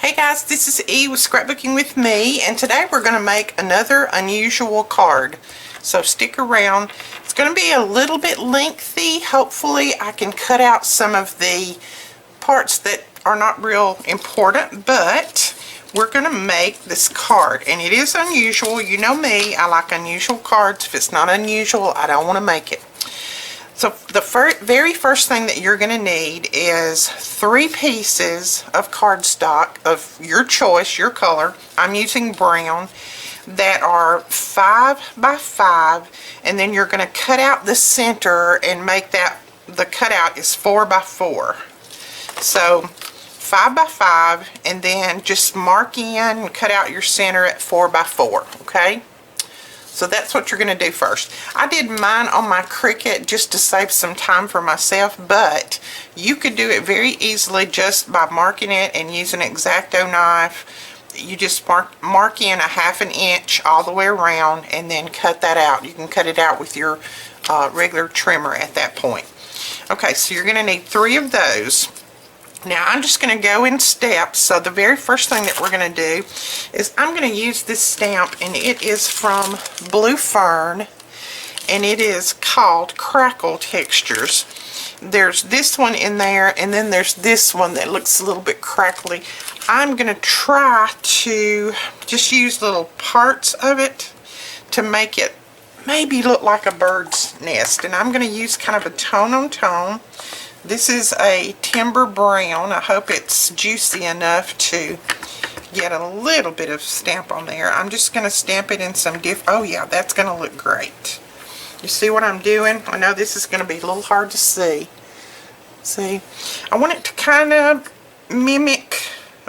Hey guys, this is E with Scrapbooking with me, and today we're going to make another unusual card. So stick around. It's going to be a little bit lengthy. Hopefully I can cut out some of the parts that are not real important, but we're going to make this card, and it is unusual. You know me, I like unusual cards. If it's not unusual, I don't want to make it. So the very first thing that you're going to need is 3 pieces of cardstock of your choice, your color. I'm using brown, that are 5 by 5, and then you're going to cut out the center and make that, the cutout is 4 by 4. So 5 by 5, and then just mark in and cut out your center at 4 by 4, okay? So that's what you're going to do first. I did mine on my Cricut just to save some time for myself, but you could do it very easily just by marking it and using an X-Acto knife. You just mark in a 1/2 inch all the way around and then cut that out. You can cut it out with your regular trimmer at that point. Okay, so you're going to need 3 of those. Now I'm just going to go in steps. So the very first thing that we're going to do is I'm going to use this stamp, and it is from Blue Fern, and it is called Crackle Textures. There's this one in there, and then there's this one that looks a little bit crackly. I'm going to try to just use little parts of it to make it maybe look like a bird's nest, and I'm going to use kind of a tone on tone. This is a timber brown. I hope it's juicy enough to get a little bit of stamp on there. I'm just going to stamp it in some oh yeah, that's going to look great. You see what I'm doing? I know this is going to be a little hard to see. See, I want it to kind of mimic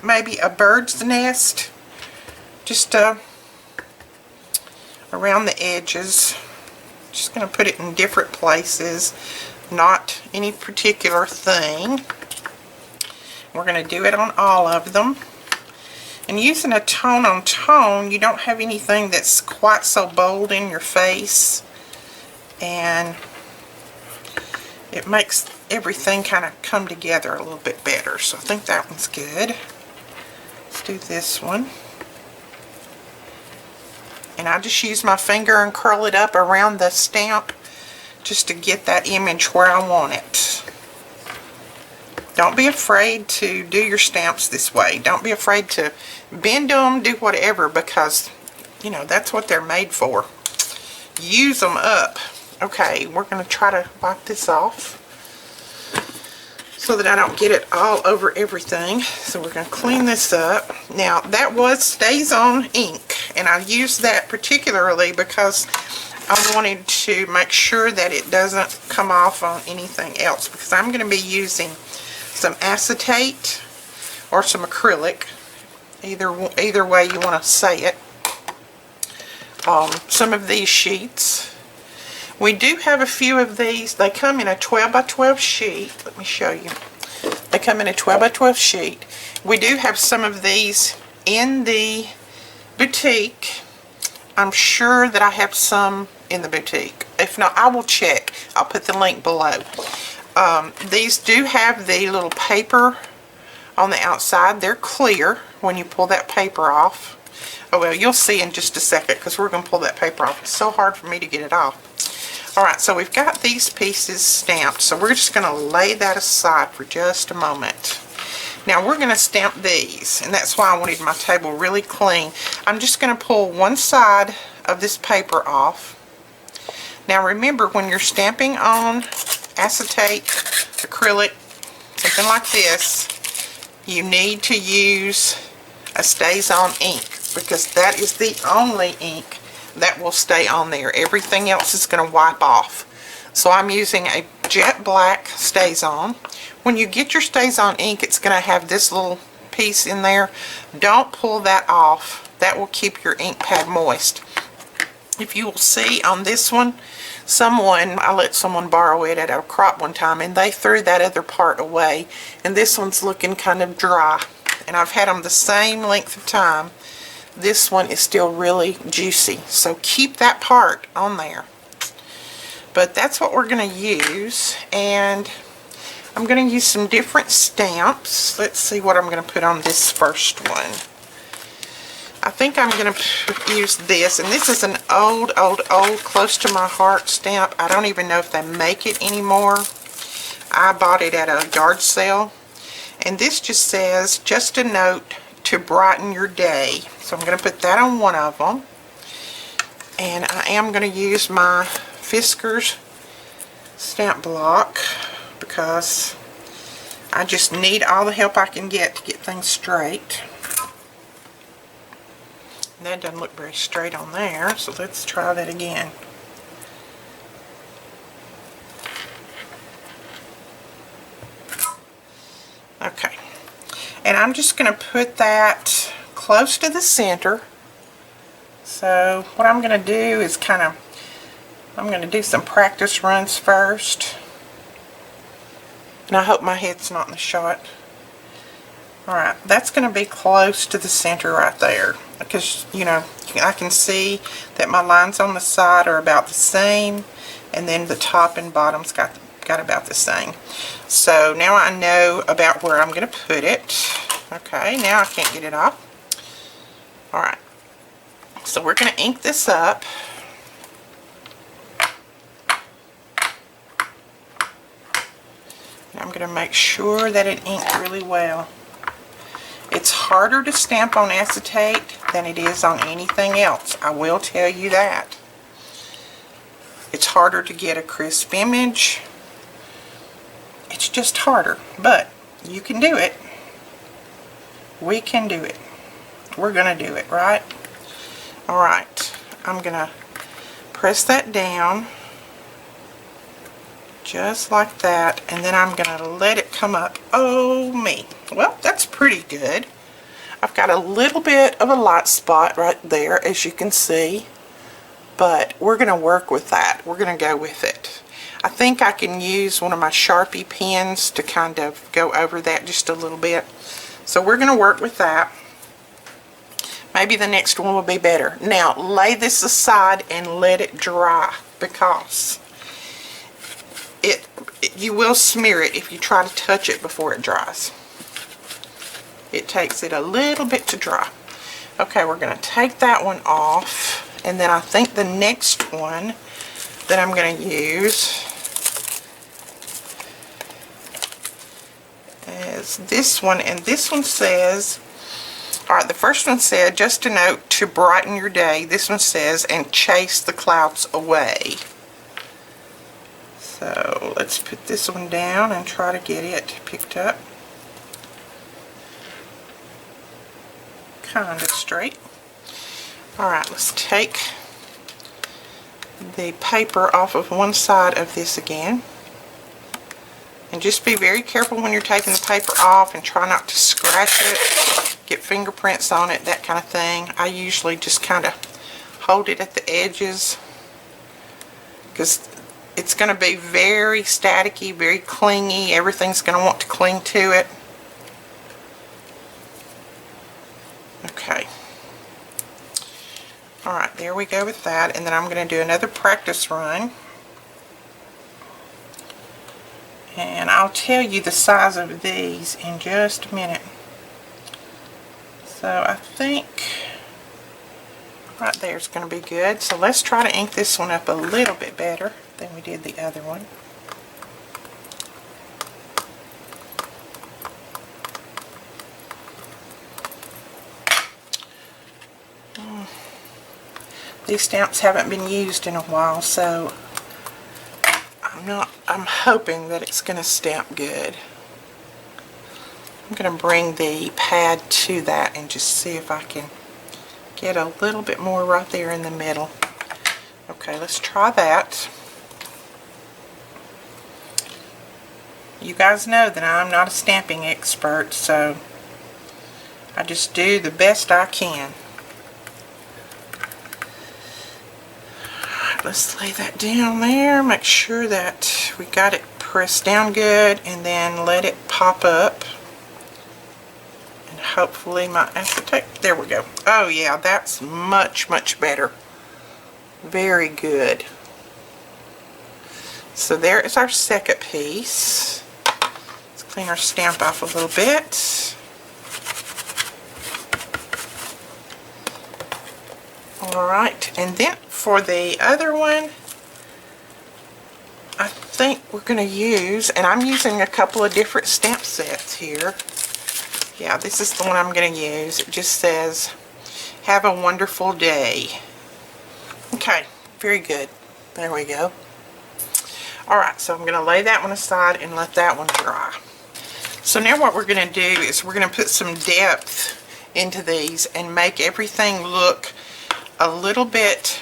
maybe a bird's nest, just around the edges. Just going to put it in different places. Not any particular thing. We're going to do it on all of them. And using a tone on tone, you don't have anything that's quite so bold in your face. And it makes everything kind of come together a little bit better. So I think that one's good. Let's do this one. And I just use my finger and curl it up around the stamp, just to get that image where I want it. Don't be afraid to do your stamps this way. Don't be afraid to bend them, do whatever, because, you know, that's what they're made for. Use them up. Okay, we're going to try to wipe this off so that I don't get it all over everything. So we're going to clean this up. Now, that was StazOn ink, and I used that particularly because I wanted to make sure that it doesn't come off on anything else, because I'm going to be using some acetate or some acrylic, either way you want to say it. Some of these sheets. We do have a few of these. They come in a 12 by 12 sheet. Let me show you. They come in a 12 by 12 sheet. We do have some of these in the boutique. I'm sure that I have some in the boutique. If not, I will check. I'll put the link below. These do have the little paper on the outside. They're clear when you pull that paper off. Oh well, you'll see in just a second, because we're going to pull that paper off. It's so hard for me to get it off. Alright, so we've got these pieces stamped, so we're just going to lay that aside for just a moment. Now we're going to stamp these, and that's why I wanted my table really clean. I'm just going to pull one side of this paper off. Now remember, when you're stamping on acetate, acrylic, something like this, you need to use a StazOn ink, because that is the only ink that will stay on there. Everything else is going to wipe off. So I'm using a jet black StazOn. When you get your StazOn ink, it's going to have this little piece in there. Don't pull that off. That will keep your ink pad moist. If you will see on this one, I let someone borrow it at a crop one time, and they threw that other part away, and this one's looking kind of dry, and I've had them the same length of time. This one is still really juicy, so keep that part on there. But that's what we're going to use, and I'm going to use some different stamps. Let's see what I'm going to put on this first one. I think I'm going to use this, and this is an old, close to my heart stamp. I don't even know if they make it anymore. I bought it at a yard sale, and this just says, just a note to brighten your day. So I'm going to put that on one of them, and I am going to use my Fiskars stamp block because I just need all the help I can get to get things straight. And that doesn't look very straight on there, so let's try that again. Okay, and I'm just going to put that close to the center. So what I'm going to do is I'm going to do some practice runs first. And I hope my head's not in the shot. Alright, that's going to be close to the center right there. Because, you know, I can see that my lines on the side are about the same. And then the top and bottom's got about the same. So now I know about where I'm going to put it. Okay, now I can't get it off. Alright, so we're going to ink this up. And I'm going to make sure that it inked really well. It's harder to stamp on acetate than it is on anything else. I will tell you that. It's harder to get a crisp image. It's just harder, but you can do it. We can do it. We're going to do it, right? Alright, I'm going to press that down just like that, and then I'm going to let it come up. Oh me. Well, that's pretty good. I've got a little bit of a light spot right there, as you can see, but we're going to work with that. We're going to go with it. I think I can use one of my Sharpie pens to kind of go over that just a little bit. So we're going to work with that. Maybe the next one will be better. Now, lay this aside and let it dry, because you will smear it if you try to touch it before it dries. It takes it a little bit to dry. Okay, we're going to take that one off, and then I think the next one that I'm going to use is this one, and this one says, alright, the first one said, just a note to brighten your day. This one says, and chase the clouds away. So let's put this one down and try to get it picked up kind of straight. Alright, let's take the paper off of one side of this again. And just be very careful when you're taking the paper off, and try not to scratch it, get fingerprints on it, that kind of thing. I usually just kind of hold it at the edges, because it's going to be very staticky, very clingy. Everything's going to want to cling to it. Okay. Alright, there we go with that. And then I'm going to do another practice run. And I'll tell you the size of these in just a minute. So I think right there is going to be good. So let's try to ink this one up a little bit better than we did the other one. These stamps haven't been used in a while, so I'm hoping that it's going to stamp good. I'm going to bring the pad to that and just see if I can get a little bit more right there in the middle. Okay, let's try that. You guys know that I'm not a stamping expert, so I just do the best I can. Let's lay that down there, make sure that we got it pressed down good, and then let it pop up. And hopefully my acetate, there we go. Oh yeah, that's much, much better. Very good. So there is our second piece. clean our stamp off a little bit. Alright, and then for the other one, I think we're going to use, and I'm using a couple of different stamp sets here. Yeah, this is the one I'm going to use. It just says, "Have a wonderful day." Okay, very good. There we go. Alright, so I'm going to lay that one aside and let that one dry. So now what we're going to do is we're going to put some depth into these and make everything look a little bit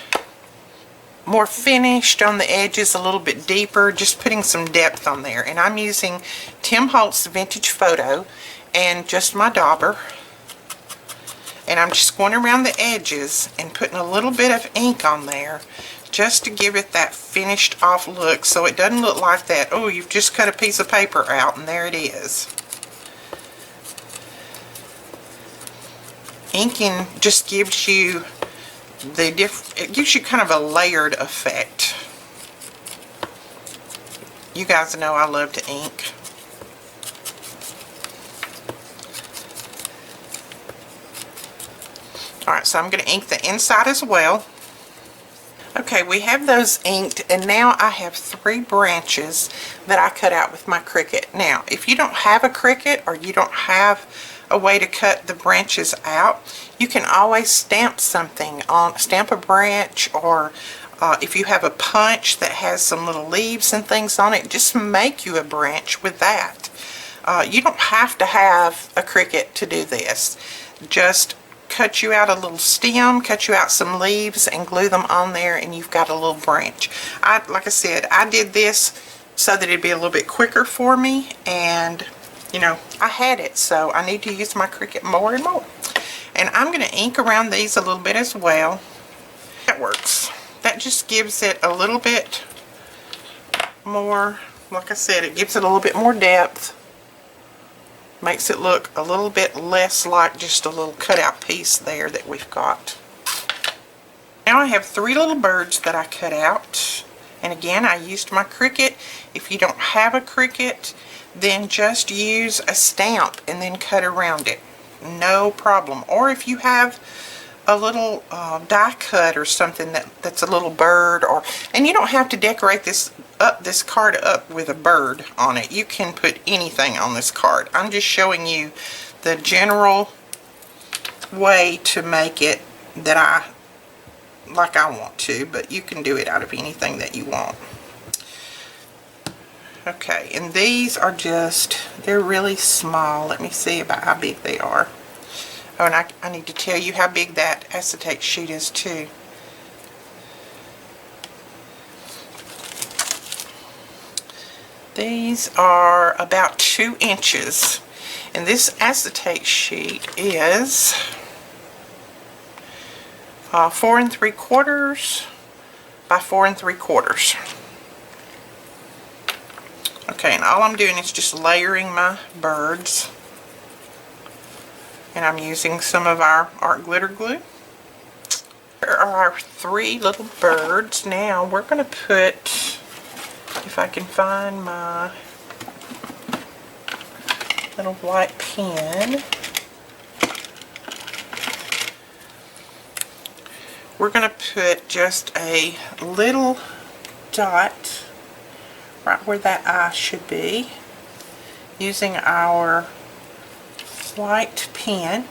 more finished on the edges, a little bit deeper, just putting some depth on there. And I'm using Tim Holtz Vintage Photo and just my dauber. And I'm just going around the edges and putting a little bit of ink on there just to give it that finished off look, so it doesn't look like that, oh, you've just cut a piece of paper out and there it is. Inking just gives you it gives you kind of a layered effect. You guys know I love to ink. Alright, so I'm going to ink the inside as well. Okay, we have those inked, and now I have 3 branches that I cut out with my Cricut. Now, if you don't have a Cricut or you don't have a way to cut the branches out, you can always stamp something on, stamp a branch, or if you have a punch that has some little leaves and things on it, just make you a branch with that. You don't have to have a Cricut to do this. Just cut you out a little stem, cut you out some leaves, and glue them on there, and you've got a little branch. Like I said, I did this so that it'd be a little bit quicker for me, and you know, I had it, so I need to use my Cricut more and more. And I'm going to ink around these a little bit as well. That works. That just gives it a little bit more, like I said, it gives it a little bit more depth. Makes it look a little bit less like just a little cutout piece there that we've got. Now I have 3 little birds that I cut out. And again, I used my Cricut. If you don't have a Cricut, then just use a stamp and then cut around it. No problem. Or if you have a little die cut or something that's a little bird, and you don't have to decorate this card up with a bird on it. You can put anything on this card. I'm just showing you the general way to make it that I want to, but you can do it out of anything that you want. Okay, and these are just, they're really small. Let me see about how big they are. Oh, and I need to tell you how big that acetate sheet is too. These are about 2 inches. And this acetate sheet is 4 3/4 by 4 3/4. Okay, and all I'm doing is just layering my birds. And I'm using some of our art glitter glue. There are our 3 little birds. Now we're going to put, if I can find my little white pen, we're going to put just a little dot right where that eye should be, using our white pen,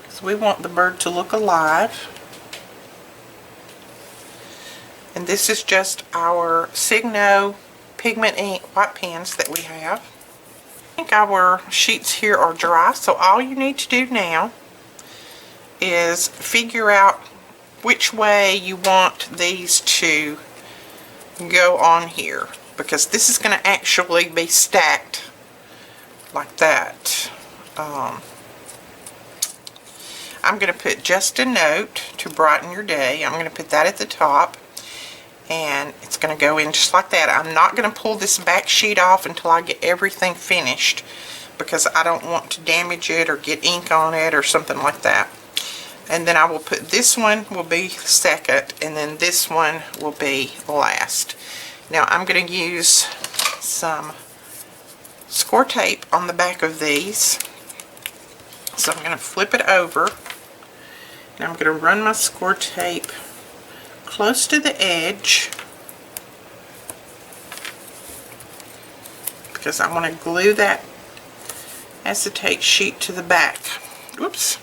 because we want the bird to look alive. And this is just our Signo pigment ink white pens that we have. I think our sheets here are dry, so all you need to do now is figure out which way you want these to go on here, because this is going to actually be stacked like that. I'm going to put just a note to brighten your day. I'm going to put that at the top, and it's going to go in just like that. I'm not going to pull this back sheet off until I get everything finished, because I don't want to damage it or get ink on it or something like that. And then I will put, this one will be second, and then this one will be last. Now I'm going to use some score tape on the back of these. So I'm going to flip it over, and I'm going to run my score tape close to the edge because I want to glue that acetate sheet to the back. Oops.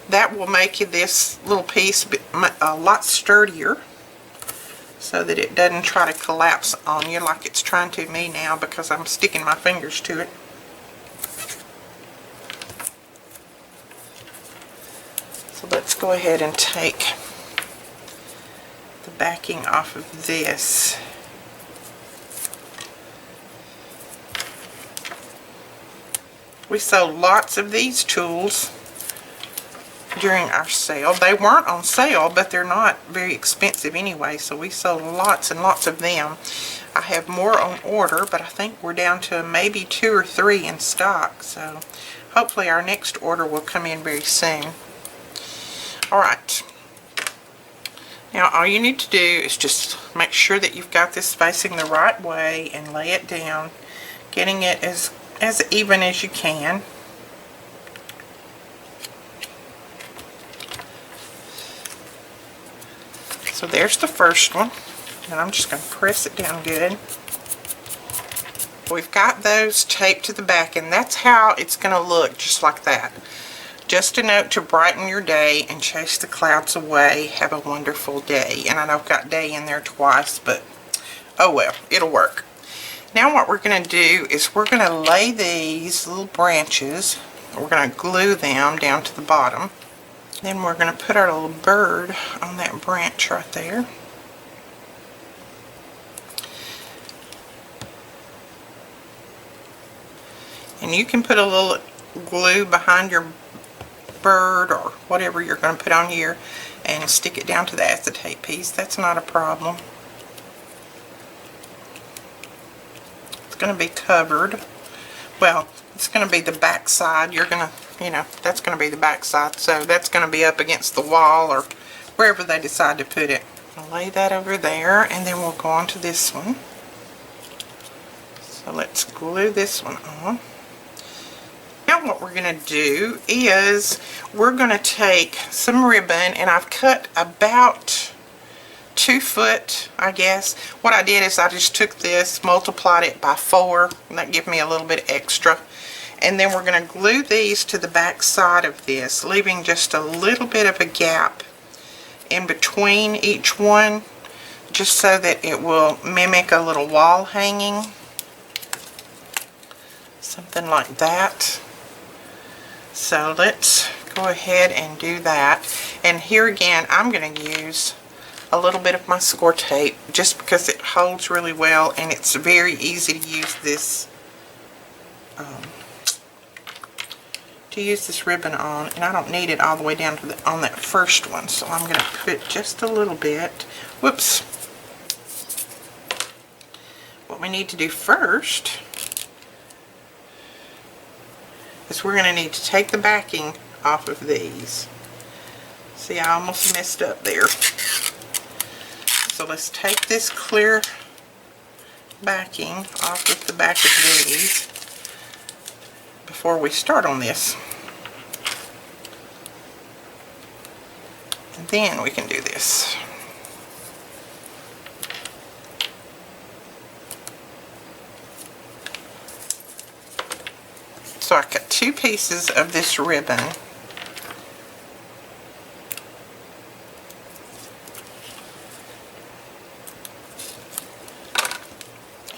That will make this little piece a lot sturdier so that it doesn't try to collapse on you like it's trying to me now because I'm sticking my fingers to it. So let's go ahead and take the backing off of this. We sold lots of these tools during our sale. They weren't on sale, but they're not very expensive anyway, so we sold lots and lots of them. I have more on order, but I think we're down to maybe 2 or 3 in stock, so hopefully our next order will come in very soon. Alright, now all you need to do is just make sure that you've got this facing the right way and lay it down, getting it as even as you can. So there's the first one, and I'm just going to press it down good. We've got those taped to the back, and that's how it's going to look, just like that. Just a note to brighten your day and chase the clouds away. Have a wonderful day. And I know I've got day in there twice, but oh well, it'll work. Now what we're going to do is we're going to lay these little branches, we're going to glue them down to the bottom. Then we're going to put our little bird on that branch right there. And you can put a little glue behind your bird or whatever you're going to put on here and stick it down to the acetate piece. That's not a problem. It's going to be covered. Well, it's going to be the back side. You're going to, you know, that's going to be the back side. So that's going to be up against the wall or wherever they decide to put it. I'll lay that over there, and then we'll go on to this one. So let's glue this one on. Now what we're going to do is we're going to take some ribbon, and I've cut about 2 foot, I guess. What I did is I just took this, multiplied it by 4, and that gave me a little bit extra. And then we're going to glue these to the back side of this, leaving just a little bit of a gap in between each one, just so that it will mimic a little wall hanging. Something like that. So let's go ahead and do that. And here again, I'm going to use a little bit of my score tape just because it holds really well, and it's very easy to use this ribbon on, and I don't need it all the way down to on that first one, so I'm going to put just a little bit. Whoops. What we need to do first is we're going to need to take the backing off of these. See, I almost messed up there. So let's take this clear backing off of the back of these before we start on this. And then we can do this. So I cut 2 pieces of this ribbon.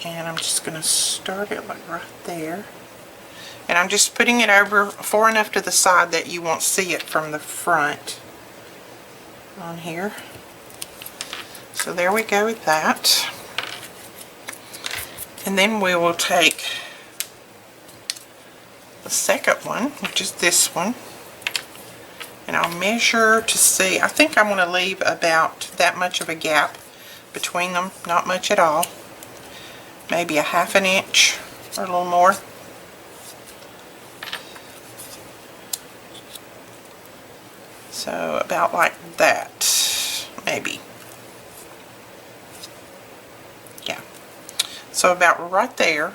And I'm just going to start it like right there. And I'm just putting it over far enough to the side that you won't see it from the front on here. So there we go with that. And then we will take the second one, which is this one, and I'll measure to see. I think I'm going to leave about that much of a gap between them, not much at all, maybe a ½ inch or a little more. So about like that, maybe. Yeah. So So about right there.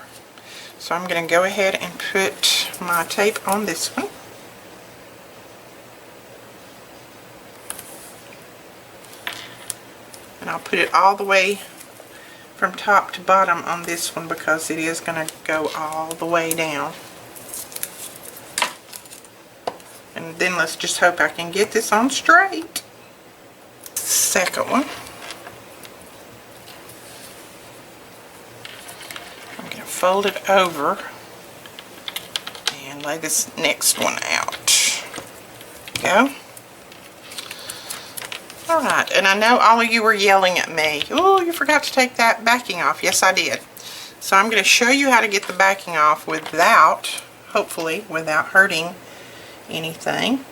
So I'm going to go ahead and put my tape on this one. And I'll put it all the way from top to bottom on this one because it is going to go all the way down. And then let's just hope I can get this on straight. Second one. I'm going to fold it over and lay this next one out. Go. Alright, and I know all of you were yelling at me, oh, you forgot to take that backing off. Yes, I did. So I'm going to show you how to get the backing off without, hopefully, without hurting anything.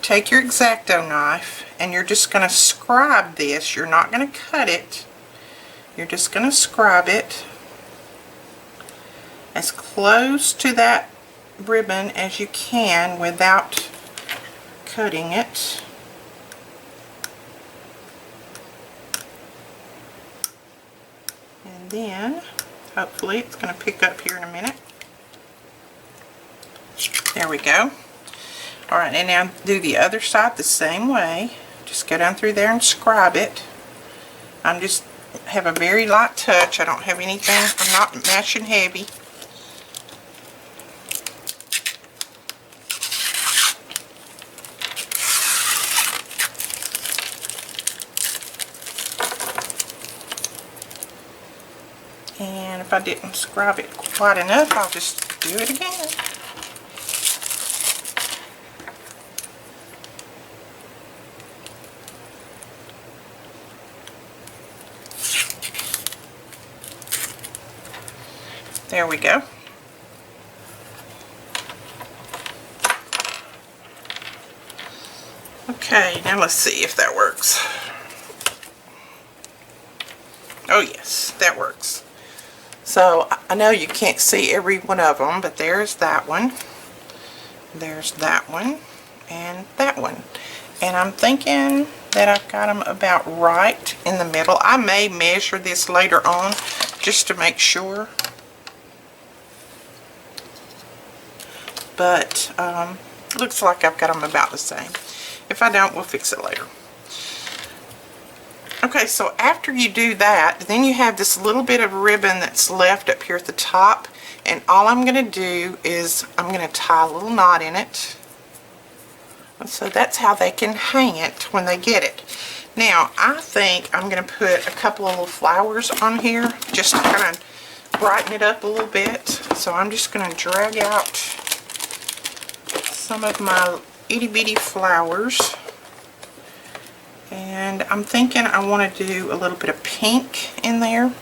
Take your X-Acto knife and you're just going to scribe this. You're not going to cut it. You're just going to scribe it as close to that ribbon as you can without cutting it. And then hopefully it's going to pick up here in a minute. There we go. Alright, and now do the other side the same way. Just go down through there and scribe it. I'm just have a very light touch. I don't have anything, I'm not mashing heavy. And if I didn't scribe it quite enough, I'll just do it again. There we go. Okay, now let's see if that works. Oh yes, that works. So I know you can't see every one of them, but there's that one, there's that one, and that one. And I'm thinking that I've got them about right in the middle. I may measure this later on just to make sure. But looks like I've got them about the same. If I don't, we'll fix it later. Okay, so after you do that, then you have this little bit of ribbon that's left up here at the top, and all I'm going to do is I'm going to tie a little knot in it. And so that's how they can hang it when they get it. Now, I think I'm going to put a couple of little flowers on here just to kind of brighten it up a little bit. So I'm just going to drag out some of my itty bitty flowers. And I'm thinking I want to do a little bit of pink in there.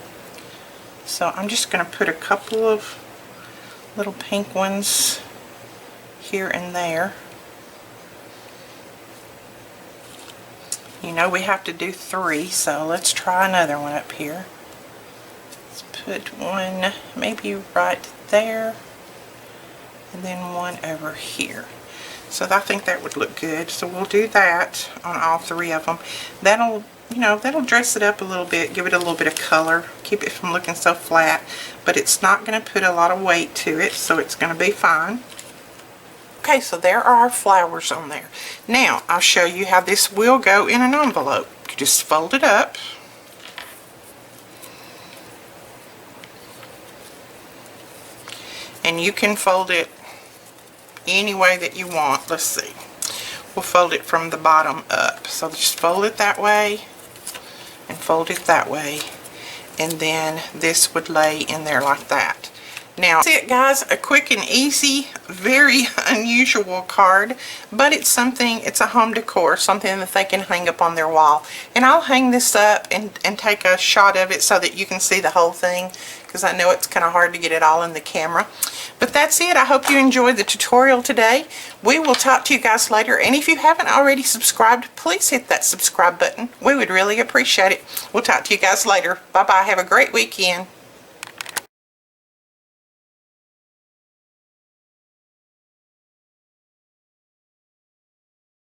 So I'm just going to put a couple of little pink ones here and there. You know we have to do 3, so let's try another one up here. Let's put one maybe right there, and then one over here. So I think that would look good. So we'll do that on all 3 of them. That'll, you know, that'll dress it up a little bit, give it a little bit of color, keep it from looking so flat, but it's not going to put a lot of weight to it, so it's going to be fine. Okay, so there are our flowers on there. Now, I'll show you how this will go in an envelope. You just fold it up. And you can fold it any way that you want. Let's see. We'll fold it from the bottom up. So just fold it that way and fold it that way. And then this would lay in there like that. Now, that's it, guys. A quick and easy, very unusual card, but it's something, it's a home decor, something that they can hang up on their wall. And I'll hang this up and take a shot of it so that you can see the whole thing, because I know it's kind of hard to get it all in the camera. But that's it. I hope you enjoyed the tutorial today. We will talk to you guys later, and if you haven't already subscribed, please hit that subscribe button. We would really appreciate it. We'll talk to you guys later. Bye-bye. Have a great weekend.